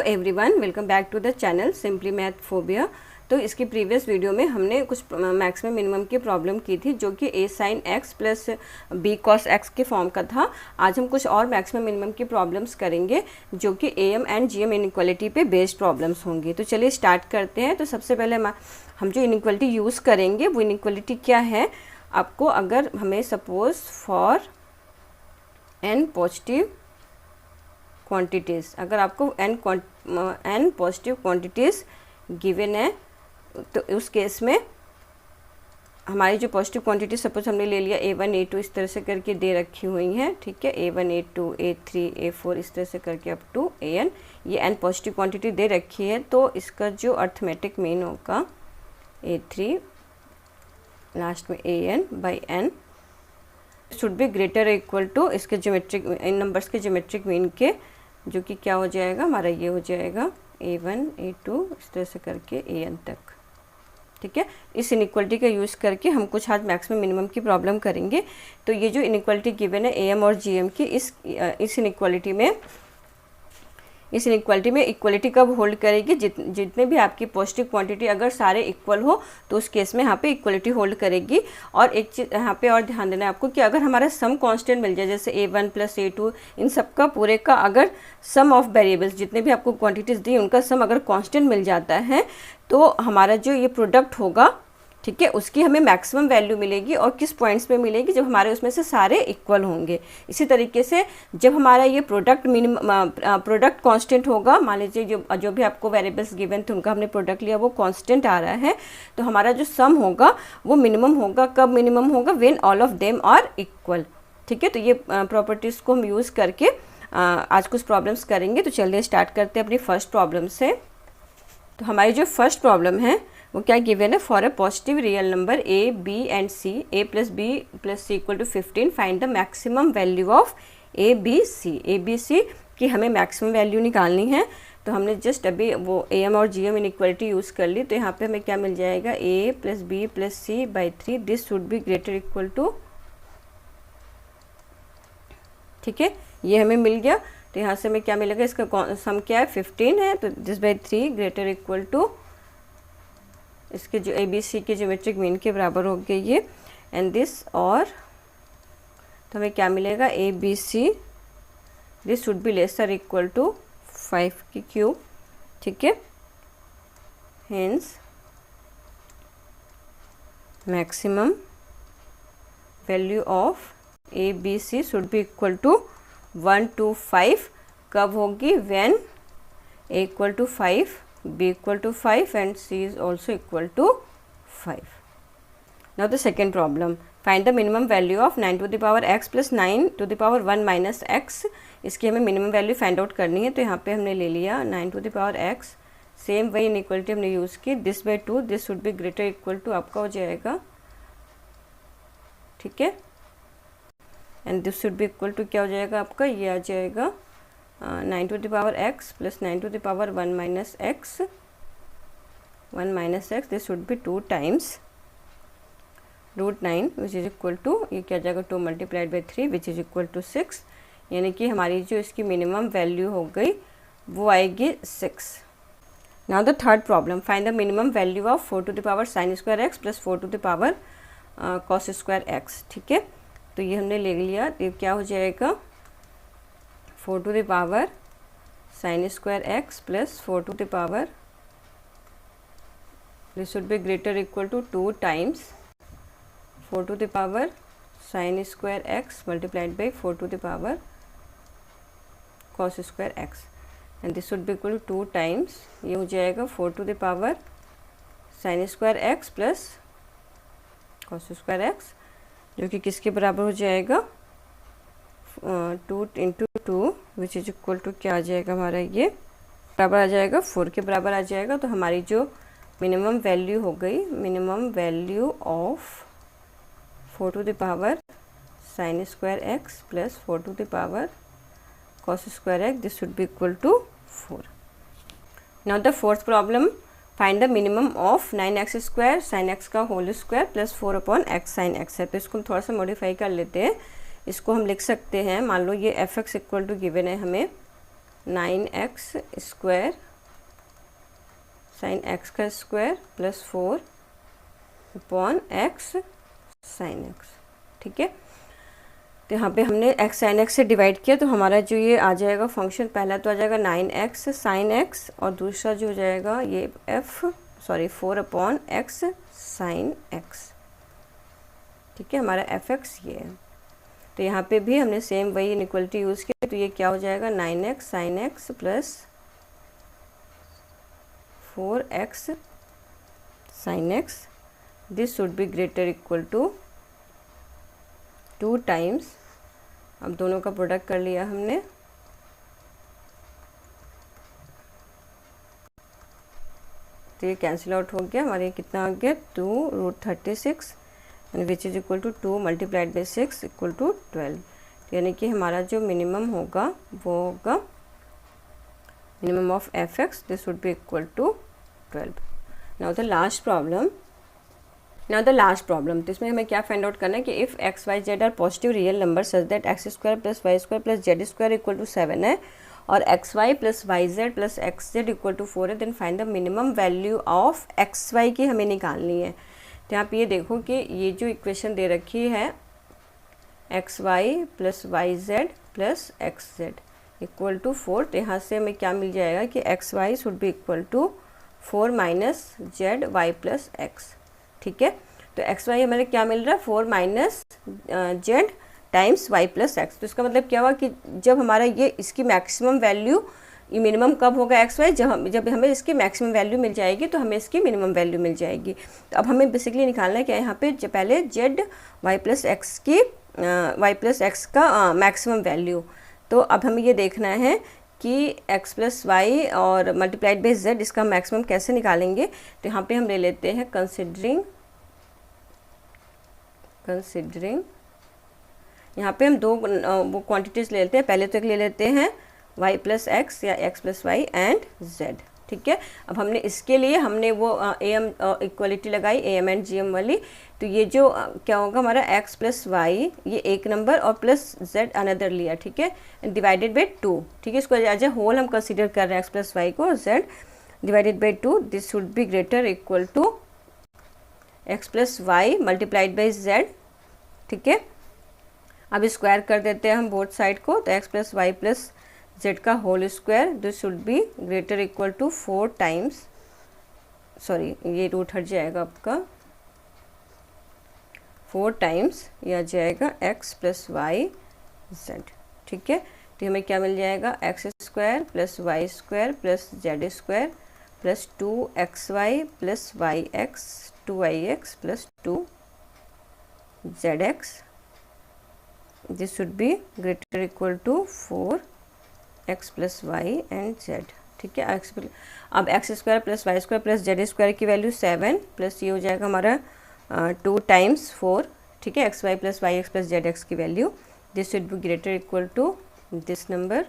Everyone, welcome back to the channel simply math phobia. तो इसकी previous video में हमने कुछ मैक्सिमम मिनिमम की प्रॉब्लम की थी जो कि a sin x plus b cos x के फॉर्म का था। आज हम कुछ और मैक्सिमम मिनिमम की प्रॉब्लम्स करेंगे जो कि am एंड gm इनइक्वालिटी पे बेस्ड प्रॉब्लम्स होंगी। तो चलिए स्टार्ट करते हैं। तो सबसे पहले हम जो इनइक्वालिटी यूज़ करेंगे वो इनइक्वालिटी क्या है, आपको अगर हमें suppose for n positive quantities, अगर आपको n पॉजिटिव क्वांटिटीज़ गिवन है तो उस केस में हमारी जो पॉजिटिव क्वांटिटी सपोज हमने ले लिया a1 a2 इस तरह से करके दे रखी हुई हैं, ठीक है, a1 a2 a3 a4 इस तरह से करके अप टू an, ये n पॉजिटिव क्वांटिटी दे रखी है। तो इसका जो अर्थमेटिक मीन होगा a3 लास्ट में an by n should be greater equal to इसके ज्योमेट्रिक इन नंबर्स के ज्योमेट्रिक मीन के, जो कि क्या हो जाएगा हमारा, ये हो जाएगा a1 a2 इस तरह से करके an तक, ठीक है। इस इनइक्वालिटी का यूज़ करके हम कुछ आज मैक्सिमम मिनिमम की प्रॉब्लम करेंगे। तो ये जो इनइक्वालिटी गिवन है am और gm की, इस इनइक्वालिटी में इक्वलिटी कब होल्ड करेगी, जितने भी आपकी पॉजिटिव क्वांटिटी अगर सारे इक्वल हो तो उस केस में यहाँ पे इक्वलिटी होल्ड करेगी। और एक चीज़ यहाँ पे और ध्यान देना है आपको कि अगर हमारा सम कांस्टेंट मिल जाए, जैसे a1 प्लस a2, इन सब का पूरे का अगर सम ऑफ वेरिएबल्स जितने भी आपको क्वांटिटीज़ दी उनका सम अगर कांस्टेंट मिल जाता है तो हमारा जो ये प्रोडक्ट होगा, ठीक है, उसकी हमें मैक्सिमम वैल्यू मिलेगी। और किस पॉइंट्स पे मिलेगी, जब हमारे उसमें से सारे इक्वल होंगे। इसी तरीके से जब हमारा ये प्रोडक्ट कांस्टेंट होगा, मान लीजिए जो भी आपको वेरिएबल्स गिवन थे उनका हमने प्रोडक्ट लिया वो कांस्टेंट आ रहा है, तो हमारा जो सम होगा वो मिनिमम होगा। कब मिनिमम होगा, when all of them are equal, ठीक है। तो ये प्रॉपर्टीज़ को हम यूज़ करके आज कुछ प्रॉब्लम्स करेंगे। तो चलिए स्टार्ट करते हैं अपनी फर्स्ट प्रॉब्लम से। तो हमारी जो फर्स्ट प्रॉब्लम है वो क्या गिवन है, for a positive real number a b and c, a plus b plus c equal to 15, find the maximum value of a b c की हमें मैक्सिमम वैल्यू निकालनी है। तो हमने जस्ट अभी वो am और gm इनइक्वालिटी यूज़ कर ली। तो यहाँ पे हमें क्या मिल जाएगा, a plus b plus c by 3, this should be greater equal to, ठीक है, ये हमें मिल गया। तो यहाँ से हमें क्या मिलेगा, इसका सम क्या है 15 है, तो this by 3 greater equal to इसके जो ए बी सी के ज्योमेट्रिक मीन के बराबर हो गया ये, एंड दिस, और तो हमें क्या मिलेगा, A B C this should be lesser equal to 5 की क्यूब, ठीक है। Hence maximum value of A B C should be equal to 1 to 5। कब होगी, when a equal to 5, b equal to 5 and c is also equal to 5. Now the second problem, find the minimum value of 9 to the power x plus 9 to the power 1 minus x। इसकी हमें minimum value find out करनी है। तो यहाँ पे हमने ले लिया 9 to the power x, same वही इनइक्वालिटी हमने यूज़ की, this by 2, this should be greater equal to आपका हो जाएगा, ठीक है, and this should be equal to क्या हो जाएगा आपका, ये आ जाएगा 9 to the power x plus 9 to the power 1 minus x, this should be 2 times root 9 which is equal to, ये क्या जाएगा 2 multiplied by 3 which is equal to 6, यानी कि हमारी जो इसकी मिनिमम वैल्यू हो गई वो आएगी 6। Now the third problem, find the minimum value of 4 to the power sin square x plus 4 to the power cos square x, ठीक है। तो ये हमने ले लिया, तो क्या हो जाएगा 4 to the power sin square x plus 4 to the power, this should be greater equal to 2 times 4 to the power sin square x multiplied by 4 to the power cos square x, and this should be equal to 2 times, ये हो जाएगा 4 to the power sin square x plus cos square x, जो कि किसके बराबर हो जाएगा 2 into 2 which is equal to क्या आ जाएगा हमारा, ये बराबर आ जाएगा 4 के बराबर आ जाएगा। तो हमारी जो मिनिमम वैल्यू हो गई, minimum value of 4 to the power sin square x plus 4 to the power cos square x, this should be equal to 4. Now the fourth problem, find the minimum of 9x square sine x का whole square plus 4 upon x sine x है। तो इसको हम थोड़ा सा modify कर लेते हैं। इसको हम लिख सकते हैं, मान लो ये f x equal to given है हमें 9x स्क्वायर साइन x का square plus 4 upon x sine x, ठीक है। तो यहाँ पे हमने x साइन x से डिवाइड किया, तो हमारा जो ये आ जाएगा फंक्शन, पहला तो आ जाएगा 9x साइन x और दूसरा जो हो जाएगा ये 4 अपॉन x साइन x, ठीक है। हमारा fx ये है। तो यहाँ पे भी हमने सेम वही इनइक्वलिटी यूज़ किया, तो ये क्या हो जाएगा 9x sine x plus 4x sine x, this should be greater equal to 2 times, अब दोनों का प्रोडक्ट कर लिया हमने, तो ये कैंसिल आउट हो गया, हमारे कितना आ गया 2√36 and which is equal to 2 multiplied by 6 equal to 12। यानी कि हमारा जो मिनिमम होगा वो होगा minimum of fx, this would be equal to 12। Now the last problem, तो इसमें हमें क्या फाइंड आउट करना है कि if x y z are positive real number such that x square plus y square plus z square equal to 7 है और x y plus y z plus x z equal to 4 है, then find the minimum value of x y की हमें निकालनी है। तो यहाँ पे ये देखो कि ये जो इक्वेशन दे रखी है x y plus y z plus x z equal to 4, तो यहाँ से हमें क्या मिल जाएगा कि x y should be equal to 4 minus z y plus x, ठीक है। तो एक्स वाई हमारे क्या मिल रहा है 4 minus z times y plus x, तो इसका मतलब क्या हुआ कि जब हमारा ये इसकी मैक्सिमम वैल्यू, ये मिनिमम कब होगा एक्स वाई, जब हमें इसकी मैक्सिमम वैल्यू मिल जाएगी तो हमें इसकी मिनिमम वैल्यू मिल जाएगी। तो अब हमें बेसिकली निकालना है क्या, यहाँ पे पहले जेड वाई प्लस एक्स की वाई प्लस एक्स का मैक्सिमम वैल्यू। तो अब हमें ये देखना है कि x प्लस वाई और मल्टीप्लाइड बाई जेड इसका मैक्सिमम कैसे निकालेंगे। तो यहाँ पे हम ले लेते हैं कंसिडरिंग यहाँ पे हम दो वो क्वांटिटीज़ ले लेते हैं। पहले तो एक ले लेते हैं y प्लस एक्स या x plus y and z, ठीक है। अब हमने इसके लिए हमने वो am इक्वलिटी लगाई am एंड gm वाली, तो ये जो क्या होगा हमारा x प्लस वाई ये एक नंबर और प्लस z अनदर लिया, ठीक है, डिवाइडेड बाई 2, ठीक है। इसको एज ए होल हम कंसिडर कर रहे हैं x प्लस वाई को, और z divided by 2, this should be greater equal to x plus y multiplied by z, ठीक है। अब स्क्वायर कर देते हैं हम बोथ साइड को, तो x plus y plus z का whole square, this should be greater equal to 4 times, sorry ये रूट हट जाएगा आपका, 4 टाइम्स यह आ जाएगा x प्लस वाई जेड, ठीक है। तो हमें क्या मिल जाएगा x square plus y square plus z square plus 2xy plus y x 2yx plus 2zx, this should be greater equal to 4x plus y and z, ठीक है। अब x square plus y square plus z square की value 7 plus ये हो जाएगा हमारा 2 times 4, ठीक है, x y plus y x plus z x की value, this should be greater equal to this number.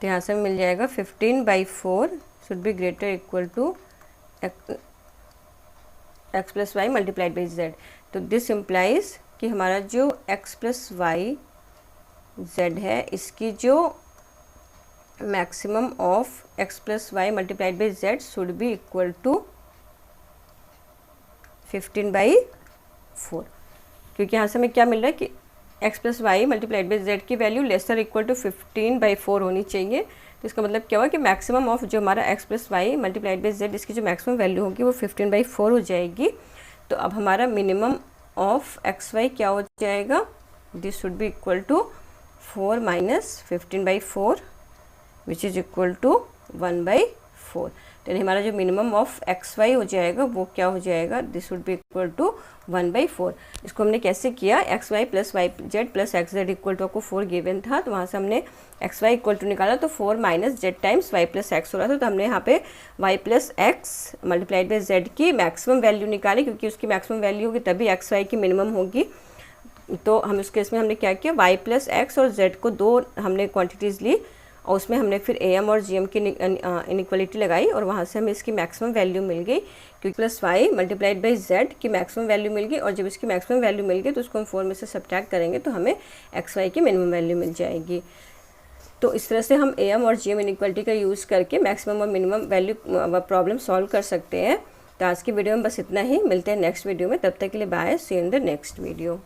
तो यहाँ से मिल जाएगा 15/4 should be greater equal to x plus y multiplied by z. तो दिस इम्प्लाइज कि हमारा जो x प्लस वाई जेड है इसकी जो maximum of x plus y multiplied by z should be equal to 15/4, क्योंकि यहाँ से हमें क्या मिल रहा है कि x plus y multiplied by z की वैल्यू लेसर इक्वल टू 15/4 होनी चाहिए। तो इसका मतलब क्या हुआ कि मैक्सिमम ऑफ जो हमारा x plus y multiplied by z इसकी जो मैक्सिमम वैल्यू होगी वो 15/4 हो जाएगी। तो अब हमारा मिनिमम ऑफ एक्स वाई क्या हो जाएगा, this should be equal to 4 minus 15/4 which is equal to 1/4। तो हमारा जो मिनिमम ऑफ एक्स वाई हो जाएगा वो क्या हो जाएगा, this should be equal to 1/4। इसको हमने कैसे किया, x y plus y z plus x z equal to आपको 4 गिवन था, तो वहाँ से हमने एक्स वाई इक्वल टू निकाला तो 4 minus z times y plus x हो रहा था, तो हमने यहाँ पे y plus x multiplied by z की मैक्सिमम वैल्यू निकाली, क्योंकि उसकी मैक्सिमम वैल्यू होगी तभी एक्स वाई की मिनिमम होगी। तो हम इस केस में हमने क्या किया, वाई प्लस एक्स और जेड को दो हमने क्वान्टिटीज़ ली और उसमें हमने फिर ए एम और जी एम की इनइक्वलिटी लगाई और वहाँ से हमें इसकी मैक्सिमम वैल्यू मिल गई, क्योंकि plus y multiplied by z की मैक्सिमम वैल्यू मिल गई, और जब इसकी मैक्सिमम वैल्यू मिल गई तो उसको हम 4 में से सब्ट्रैक्ट करेंगे तो हमें एक्स वाई की मिनिमम वैल्यू मिल जाएगी। तो इस तरह से हम AM और GM इनइक्वालिटी का यूज़ करके मैक्सिमम और मिनिमम वैल्यू प्रॉब्लम सॉल्व कर सकते हैं। तो आज की वीडियो में बस इतना ही, मिलते हैं नेक्स्ट वीडियो में, तब तक के लिए bye, see you in the next video.